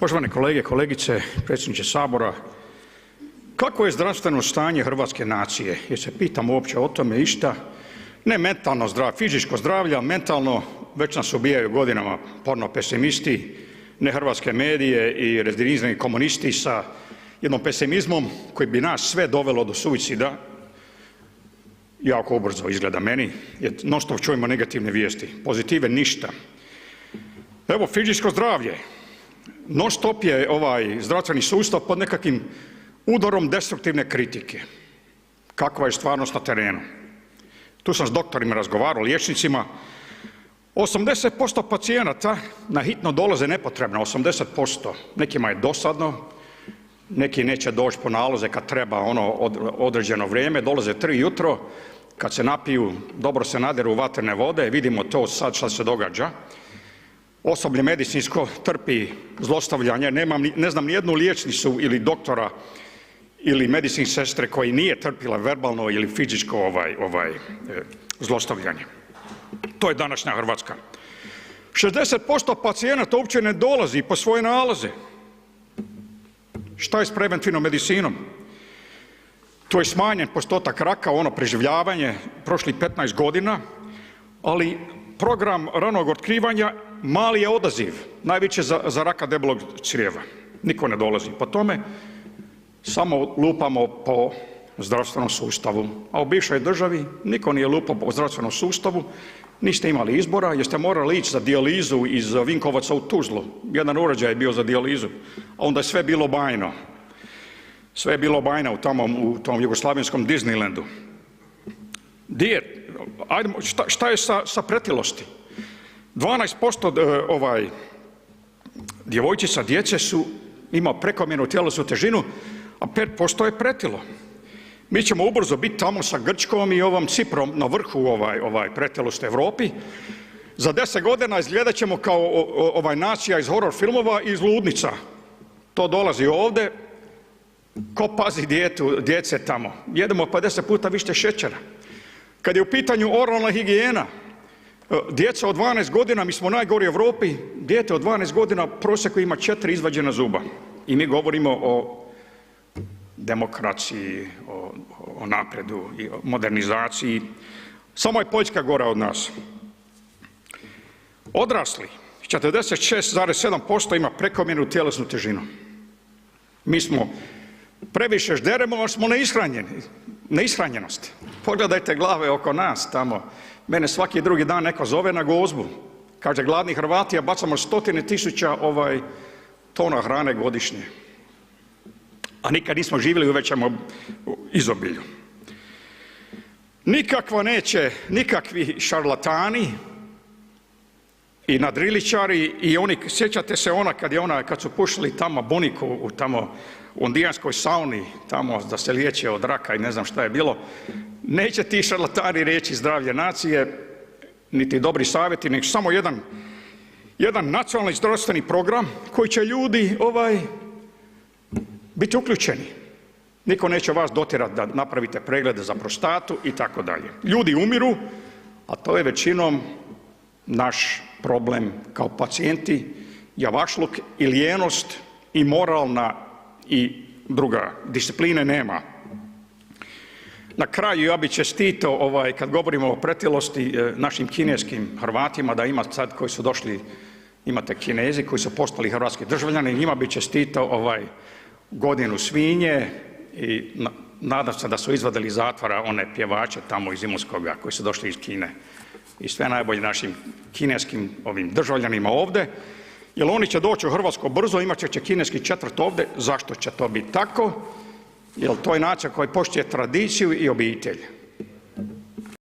Poštovane kolege, kolegice, predsjedniče Sabora. Kako je zdravstveno stanje hrvatske nacije? Jer se pitam uopće o tome išta? Ne mentalno zdravlje, fizičko zdravlje, a mentalno već nas ubijaju godinama porno pesimisti, ne hrvatske medije i rezidirani komunisti sa jednom pesimizmom koji bi nas sve dovelo do suicida. Jako ubrzo izgleda meni, jer non stop čujemo negativne vijesti, pozitive ništa. Evo, fizičko zdravlje. Non stop je zdravstveni sustav pod nekakvim udarom destruktivne kritike. Kakva je stvarnost na terenu? Tu sam s doktorima razgovarao, liječnicima. 80% pacijenata na hitno dolaze nepotrebno, 80%. Nekima je dosadno, neki neće doći po naloze kad treba određeno vrijeme, dolaze 3 jutro, kad se napiju, dobro se naderu vatrene vode, vidimo to sad šta se događa. Osoblje medicinsko trpi zlostavljanje, ne znam nijednu liječnicu ili doktora ili medicinske sestre koji nije trpila verbalno ili fizičko zlostavljanje. To je današnja Hrvatska. 60% pacijenata uopće ne dolazi po svoje nalaze. Šta je s preventivnom medicinom? Tu je smanjen postotak raka, preživljavanje prošlih 15 godina, ali program ranog otkrivanja mali je odaziv, najveće za raka debelog crijeva. Niko ne dolazi po tome, samo lupamo po zdravstvenom sustavu. A u bivšoj državi niko nije lupao po zdravstvenom sustavu, niste imali izbora jer ste morali ići za dijalizu iz Vinkovaca u Tuzlu. Jedan uređaj je bio za dijalizu, a onda je sve bilo bajno. Sve je bilo bajno u tom jugoslavenskom Disneylandu. Šta je sa pretilosti? 12% djevojčica, djece ima prekomjernu tjelesnu težinu, a 5% je pretilo. Mi ćemo ubrzo biti tamo sa Grčkom i Ciprom na vrhu pretilosti u Europi. Za 10 godina izgledat ćemo kao nacija iz horor filmova i iz ludnica. To dolazi ovdje. Ko pazi djece tamo? Jedemo 50 puta više šećera. Kad je u pitanju oralna higijena, djeca od 12 godina, mi smo najgori u Europi, dijete od 12 godina prosjeku ima 4 izvađena zuba. I mi govorimo o demokraciji, o napredu i o modernizaciji. Samo je Poljska gora od nas. Odrasli, 46,7% ima prekomjernu tjelesnu težinu. Mi smo previše žderemo, ali smo neishranjenost. Pogledajte glave oko nas tamo. Mene svaki drugi dan neko zove na gozbu. Kaže, gladni Hrvati, a bacamo 100.000 tona hrane godišnje. A nikad nismo živjeli u većem izobilju. Nikakvi šarlatani i nadriličari i oni, sjećate se kad su pušili tamo buniku u indijanskoj sauni, tamo da se liječe od raka i ne znam šta je bilo. Neće ti šarlatani reći zdravlje nacije, niti dobri savjeti, nego samo jedan nacionalni zdravstveni program koji će ljudi biti uključeni. Niko neće vas dotjerati da napravite preglede za prostatu i tako dalje. Ljudi umiru, a to je većinom naš problem kao pacijenti, javašluk i lijenost i moralna i druga discipline nema. Na kraju ja bih čestitao, kad govorimo o pretilosti, našim kineskim Hrvatima, da ima sad koji su došli, imate Kinezi koji su postali hrvatski državljani, njima bih čestitao godinu svinje i nadam se da su izvadili iz zatvora one pjevače tamo iz Imotskoga koji su došli iz Kine. I sve najbolje našim kineskim državljanima ovdje, jer oni će doći u Hrvatsku brzo, imat će kineski četvrt ovdje. Zašto će to biti tako? Jer to je nacija koja poštuje tradiciju i obitelj.